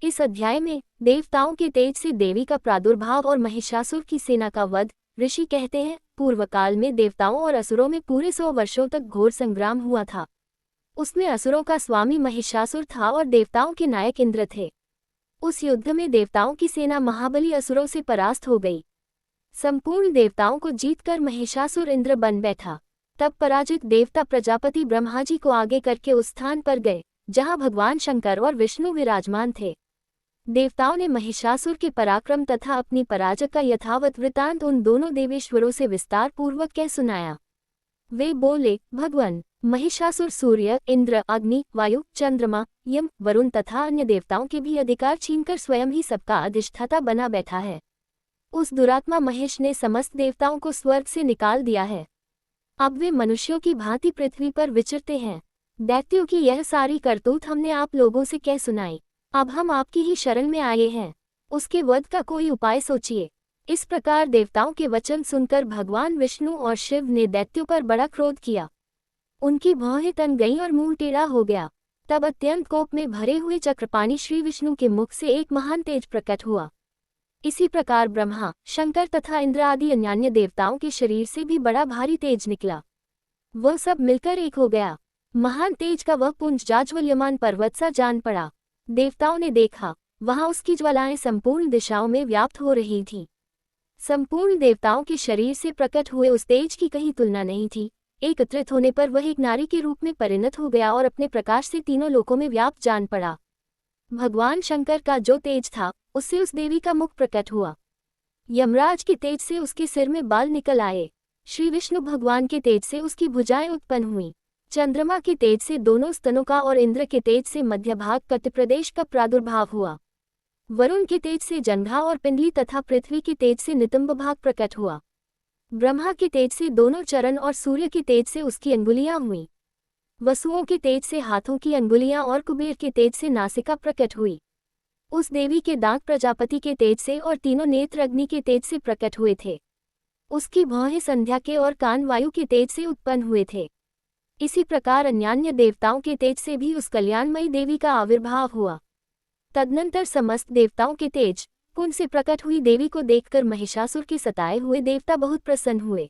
इस अध्याय में देवताओं के तेज से देवी का प्रादुर्भाव और महिषासुर की सेना का वध। ऋषि कहते हैं, पूर्व काल में देवताओं और असुरों में पूरे 100 वर्षों तक घोर संग्राम हुआ था। उसमें असुरों का स्वामी महिषासुर था और देवताओं के नायक इंद्र थे। उस युद्ध में देवताओं की सेना महाबली असुरों से परास्त हो गई। संपूर्ण देवताओं को जीतकर महिषासुर इंद्र बन बैठा। तब पराजित देवता प्रजापति ब्रह्मा जी को आगे करके उस स्थान पर गए जहां भगवान शंकर और विष्णु विराजमान थे। देवताओं ने महिषासुर के पराक्रम तथा अपनी पराजय का यथावत वृतांत उन दोनों देवेश्वरों से विस्तार पूर्वक कह सुनाया। वे बोले, भगवान, महिषासुर सूर्य, इंद्र, अग्नि, वायु, चंद्रमा, यम, वरुण तथा अन्य देवताओं के भी अधिकार छीनकर स्वयं ही सबका अधिष्ठाता बना बैठा है। उस दुरात्मा महेश ने समस्त देवताओं को स्वर्ग से निकाल दिया है। अब वे मनुष्यों की भांति पृथ्वी पर विचरते हैं। दैत्यों की यह सारी करतूत हमने आप लोगों से कह सुनाई। अब हम आपकी ही शरण में आए हैं। उसके वध का कोई उपाय सोचिए। इस प्रकार देवताओं के वचन सुनकर भगवान विष्णु और शिव ने दैत्यों पर बड़ा क्रोध किया। उनकी भौहें तन गईं और मुंह टेढ़ा हो गया। तब अत्यंत कोप में भरे हुए चक्रपाणी श्री विष्णु के मुख से एक महान तेज प्रकट हुआ। इसी प्रकार ब्रह्मा, शंकर तथा इंद्र आदि अन्यान्य देवताओं के शरीर से भी बड़ा भारी तेज निकला। वह सब मिलकर एक हो गया। महान तेज का वह पुंज जाज्वल्यमान पर्वत सा जान पड़ा। देवताओं ने देखा, वहां उसकी ज्वालाएं संपूर्ण दिशाओं में व्याप्त हो रही थीं। संपूर्ण देवताओं के शरीर से प्रकट हुए उस तेज की कहीं तुलना नहीं थी। एकत्रित होने पर वह एक नारी के रूप में परिणत हो गया और अपने प्रकाश से तीनों लोकों में व्याप्त जान पड़ा। भगवान शंकर का जो तेज था, उससे उस देवी का मुख प्रकट हुआ। यमराज के तेज से उसके सिर में बाल निकल आए। श्री विष्णु भगवान के तेज से उसकी भुजाएं उत्पन्न हुईं। चंद्रमा के तेज से दोनों स्तनों का और इंद्र के तेज से मध्य भाग कट प्रदेश का प्रादुर्भाव हुआ। वरुण के तेज से जंघा और पिंडली तथा पृथ्वी के तेज से नितंब भाग प्रकट हुआ। ब्रह्मा के तेज से दोनों चरण और सूर्य के तेज से उसकी अंगुलियां हुईं। वसुओं के तेज से हाथों की अंगुलियां और कुबेर के तेज से नासिका प्रकट हुई। उस देवी के दांत प्रजापति के तेज से और तीनों नेत्र अग्नि के तेज से प्रकट हुए थे। उसकी भौहें संध्या के और कान वायु के तेज से उत्पन्न हुए थे। इसी प्रकार अन्यान्य देवताओं के तेज से भी उस कल्याणमयी देवी का आविर्भाव हुआ। तदनंतर समस्त देवताओं के तेज पुंज से प्रकट हुई देवी को देखकर महिषासुर के सताए हुए देवता बहुत प्रसन्न हुए।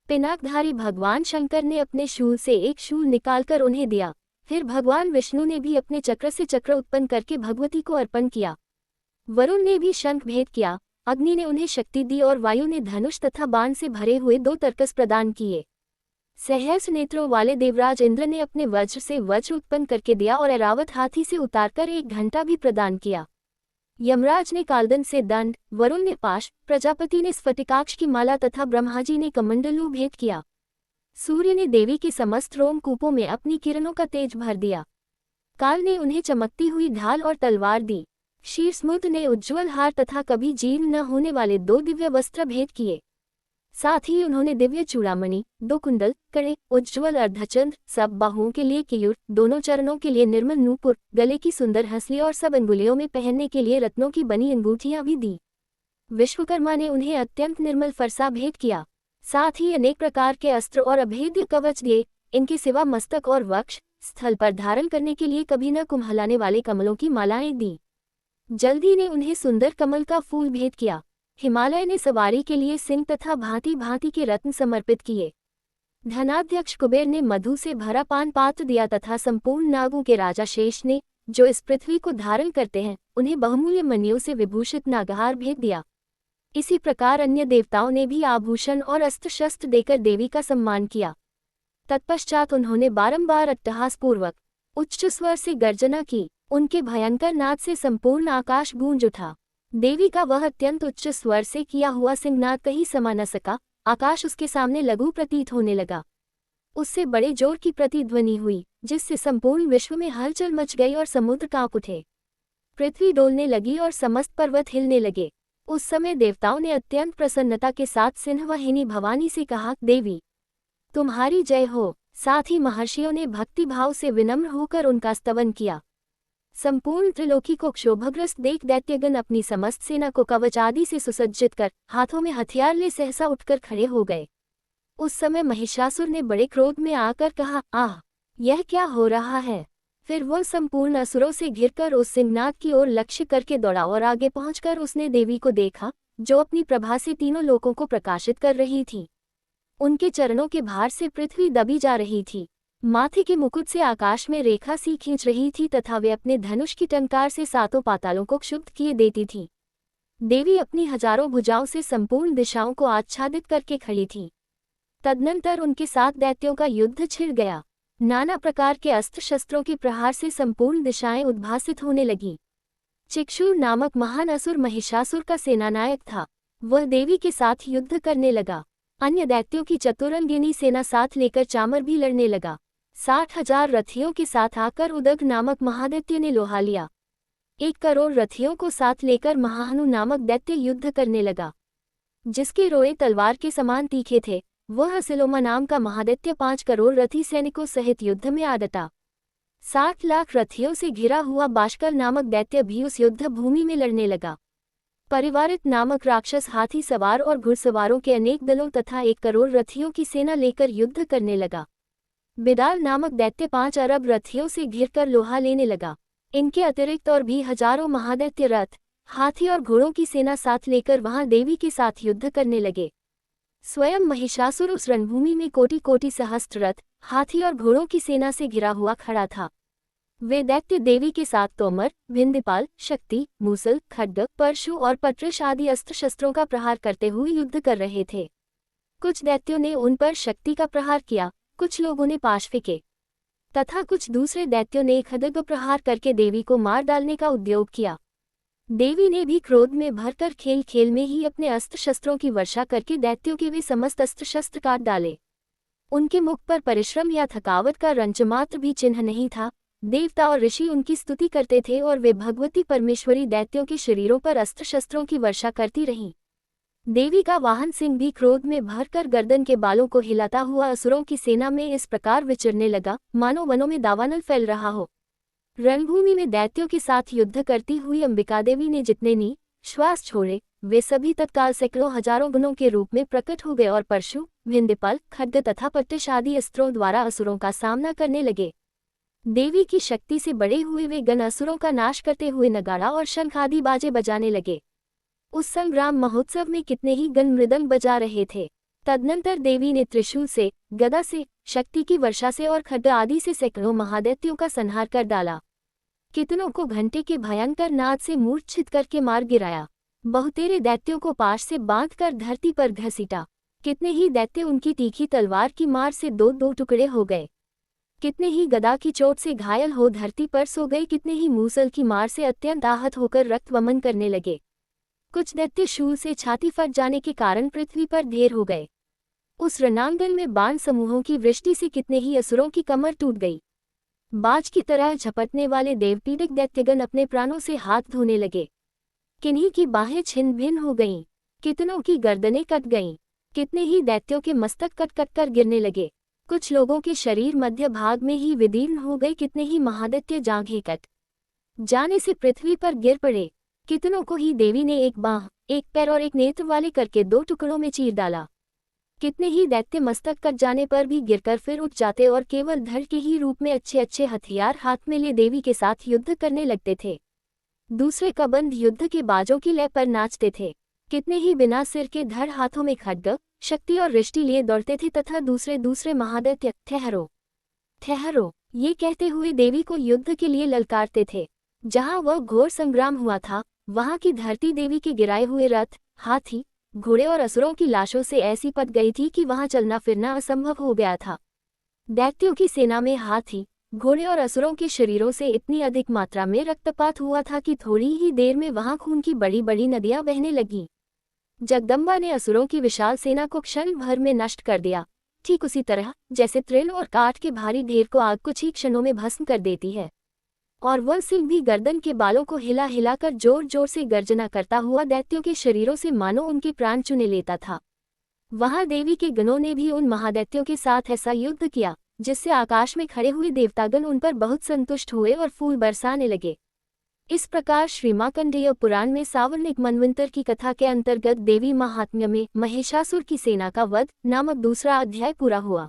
पिनाकधारी भगवान शंकर ने अपने शूल से एक शूल निकालकर उन्हें दिया। फिर भगवान विष्णु ने भी अपने चक्र से चक्र उत्पन्न करके भगवती को अर्पण किया। वरुण ने भी शंख भेद किया। अग्नि ने उन्हें शक्ति दी और वायु ने धनुष तथा बाण से भरे हुए 2 तरकस प्रदान किए। सहस्र नेत्रों वाले देवराज इंद्र ने अपने वज्र से वज्र उत्पन्न करके दिया और ऐरावत हाथी से उतारकर 1 घंटा भी प्रदान किया। यमराज ने कालदन से दंड, वरुण ने पाश, प्रजापति ने स्फटिकाक्ष की माला तथा ब्रह्माजी ने कमंडलू भेद किया। सूर्य ने देवी के समस्त रोमकूपों में अपनी किरणों का तेज भर दिया। काल ने उन्हें चमकती हुई ढाल और तलवार दी। शीर्षमुद्र ने उज्ज्वल हार तथा कभी जीर्ण न होने वाले 2 दिव्य वस्त्र भेद किए। साथ ही उन्होंने दिव्य चूड़ामणि, 2 कुंडल, कड़े, उज्ज्वल अर्धचंद्र, सब बाहुओं के लिए केयूर, दोनों चरणों के लिए निर्मल नूपुर, गले की सुंदर हंसली और सब अंगुलियों में पहनने के लिए रत्नों की बनी अंगूठियां भी दी। विश्वकर्मा ने उन्हें अत्यंत निर्मल फरसा भेंट किया। साथ ही अनेक प्रकार के अस्त्र और अभेद्य कवच दिए। इनके सिवा मस्तक और वक्ष स्थल पर धारण करने के लिए कभी न कुम्हलाने वाले कमलों की मालाएं दी। जल्दी ने उन्हें सुंदर कमल का फूल भेंट किया। हिमालय ने सवारी के लिए सिंह तथा भांति भांति के रत्न समर्पित किए। धनाध्यक्ष कुबेर ने मधु से भरा पान पात्र दिया तथा संपूर्ण नागों के राजा शेष ने, जो इस पृथ्वी को धारण करते हैं, उन्हें बहुमूल्य मणियों से विभूषित नागहार भेंट दिया। इसी प्रकार अन्य देवताओं ने भी आभूषण और अस्त्र शस्त्र देकर देवी का सम्मान किया। तत्पश्चात उन्होंने बारंबार अट्टहासपूर्वक उच्च स्वर से गर्जना की। उनके भयंकर नाद से संपूर्ण आकाश गूंज उठा। देवी का वह अत्यंत उच्च स्वर से किया हुआ सिंहनाद कहीं समा न सका। आकाश उसके सामने लघु प्रतीत होने लगा। उससे बड़े जोर की प्रतिध्वनि हुई, जिससे संपूर्ण विश्व में हलचल मच गई और समुद्र कांप उठे। पृथ्वी डोलने लगी और समस्त पर्वत हिलने लगे। उस समय देवताओं ने अत्यंत प्रसन्नता के साथ सिंहवाहिनी भवानी से कहा, देवी, तुम्हारी जय हो। साथ ही महर्षियों ने भक्ति भाव से विनम्र होकर उनका स्तवन किया। संपूर्ण त्रिलोकी को क्षोभग्रस्त देख दैत्यगण अपनी समस्त सेना को कवच आदि से सुसज्जित कर हाथों में हथियार ले सहसा उठकर खड़े हो गए। उस समय महिषासुर ने बड़े क्रोध में आकर कहा, आह, यह क्या हो रहा है? फिर वह संपूर्ण असुरों से घिरकर उस सिंहनाद की ओर लक्ष्य करके दौड़ा और आगे पहुंचकर उसने देवी को देखा, जो अपनी प्रभा से तीनों लोकों को प्रकाशित कर रही थी। उनके चरणों के भार से पृथ्वी दबी जा रही थी, माथे के मुकुट से आकाश में रेखा सी खींच रही थी तथा वे अपने धनुष की टंकार से सातों पातालों को क्षुब्ध किए देती थी। देवी अपनी हजारों भुजाओं से संपूर्ण दिशाओं को आच्छादित करके खड़ी थी। तदनंतर उनके साथ दैत्यों का युद्ध छिड़ गया। नाना प्रकार के अस्त्र शस्त्रों के प्रहार से संपूर्ण दिशाएं उद्भासित होने लगीं। चिक्षुर नामक महान असुर महिषासुर का सेनानायक था। वह देवी के साथ युद्ध करने लगा। अन्य दैत्यों की चतुरंगिनी सेना साथ लेकर चामर भी लड़ने लगा। 60,000 रथियों के साथ आकर उदग नामक महादैत्य ने लोहा लिया। 1 करोड़ रथियों को साथ लेकर महाहनु नामक दैत्य युद्ध करने लगा, जिसके रोए तलवार के समान तीखे थे। वह सिलोमा नाम का महादैत्य 5 करोड़ रथी सैनिकों सहित युद्ध में आ डटा। 60 लाख रथियों से घिरा हुआ बाष्कल नामक दैत्य भी उस युद्ध भूमि में लड़ने लगा। परिवारित नामक राक्षस हाथी सवार और घुड़सवारों के अनेक दलों तथा 1 करोड़ रथियों की सेना लेकर युद्ध करने लगा। बिडाल नामक दैत्य 5 अरब रथियों से घिरकर लोहा लेने लगा। इनके अतिरिक्त और भी हजारों महादैत्य रथ, हाथी और घोड़ों की सेना साथ लेकर वहां देवी के साथ युद्ध करने लगे। स्वयं महिषासुर उस रणभूमि में कोटि कोटि सहस्त्र रथ, हाथी और घोड़ों की सेना से घिरा हुआ खड़ा था। वे दैत्य देवी के साथ तोमर, भिंदीपाल, शक्ति, मूसल, खड्ग, परशु और पट्रिश आदि अस्त्र शस्त्रों का प्रहार करते हुए युद्ध कर रहे थे। कुछ दैत्यों ने उन पर शक्ति का प्रहार किया, कुछ लोगों ने पाश फेंके तथा कुछ दूसरे दैत्यों ने खड्ग प्रहार करके देवी को मार डालने का उद्योग किया। देवी ने भी क्रोध में भरकर खेल खेल में ही अपने अस्त्र शस्त्रों की वर्षा करके दैत्यों के वे समस्त अस्त्र शस्त्र काट डाले। उनके मुख पर परिश्रम या थकावट का रंचमात्र भी चिन्ह नहीं था। देवता और ऋषि उनकी स्तुति करते थे और वे भगवती परमेश्वरी दैत्यों के शरीरों पर अस्त्र शस्त्रों की वर्षा करती रहीं। देवी का वाहन सिंह भी क्रोध में भरकर गर्दन के बालों को हिलाता हुआ असुरों की सेना में इस प्रकार विचरने लगा, मानो वनों में दावानल फैल रहा हो। रणभूमि में दैत्यों के साथ युद्ध करती हुई अंबिका देवी ने जितने नी श्वास छोड़े, वे सभी तत्काल सैकड़ों हजारों गुणों के रूप में प्रकट हो गए और परशु, भिंदीपाल, खड्ग तथा पट्टिश आदि अस्त्रों द्वारा असुरों का सामना करने लगे। देवी की शक्ति से बड़े हुए वे गण असुरों का नाश करते हुए नगाड़ा और शंख आदि बाजे बजाने लगे। उस संग्राम महोत्सव में कितने ही गण मृदंग बजा रहे थे। तदनंतर देवी ने त्रिशूल से, गदा से, शक्ति की वर्षा से और खड्ग आदि से सैकड़ों महादैत्यों का संहार कर डाला। कितनों को घंटे के भयंकर नाद से मूर्छित करके मार गिराया। बहुतेरे दैत्यों को पाश से बांधकर धरती पर घसीटा। कितने ही दैत्य उनकी तीखी तलवार की मार से 2-2 टुकड़े हो गए। कितने ही गदा की चोट से घायल हो धरती पर सो गए। कितने ही मूसल की मार से अत्यंत आहत होकर रक्त वमन करने लगे। कुछ दैत्य शूल से छाती फट जाने के कारण पृथ्वी पर ढेर हो गए। उस रणांगण में बाण समूहों की वृष्टि से कितने ही असुरों की कमर टूट गई। बाज की तरह झपटने वाले देवपीड़ित दैत्यगण अपने प्राणों से हाथ धोने लगे। किन्हीं की बाहें छिन्न भिन्न हो गईं, कितनों की गर्दनें कट गईं। कितने ही दैत्यों के मस्तक कट कट कर गिरने लगे। कुछ लोगों के शरीर मध्य भाग में ही विदीर्ण हो गए। कितने ही महादैत्य जांघें कट जाने से पृथ्वी पर गिर पड़े। कितनों को ही देवी ने 1 बांह, 1 पैर और 1 नेत्र वाले करके 2 टुकड़ों में चीर डाला। कितने ही दैत्य मस्तक कट जाने पर भी गिरकर फिर उठ जाते और केवल धड़ के ही रूप में अच्छे अच्छे हथियार हाथ में ले देवी के साथ युद्ध करने लगते थे। दूसरे कबंध युद्ध के बाजों की लय पर नाचते थे। कितने ही बिना सिर के धड़ हाथों में खड्ग, शक्ति और रिष्टि लिए दौड़ते थे तथा दूसरे महादैत्य ठहरो ठहरो ये कहते हुए देवी को युद्ध के लिए ललकारते थे। जहां वह घोर संग्राम हुआ था, वहां की धरती देवी के गिराए हुए रथ, हाथी, घोड़े और असुरों की लाशों से ऐसी पट गई थी कि वहां चलना फिरना असंभव हो गया था। दैत्यों की सेना में हाथी, घोड़े और असुरों के शरीरों से इतनी अधिक मात्रा में रक्तपात हुआ था कि थोड़ी ही देर में वहां खून की बड़ी बड़ी नदियां बहने लगीं। जगदम्बा ने असुरों की विशाल सेना को क्षण भर में नष्ट कर दिया, ठीक उसी तरह जैसे तृण और काठ के भारी ढेर को आग कुछ ही क्षणों में भस्म कर देती है। और वह सिंह भी गर्दन के बालों को हिला हिलाकर जोर जोर से गर्जना करता हुआ दैत्यों के शरीरों से मानो उनके प्राण चुने लेता था। वहां देवी के गणों ने भी उन महादैत्यों के साथ ऐसा युद्ध किया, जिससे आकाश में खड़े हुए देवतागण उन पर बहुत संतुष्ट हुए और फूल बरसाने लगे। इस प्रकार श्री मार्कंडेय पुराण में सावर्णिक मनवंतर की कथा के अंतर्गत देवी महात्म्य में महिषासुर की सेना का वध नामक दूसरा अध्याय पूरा हुआ।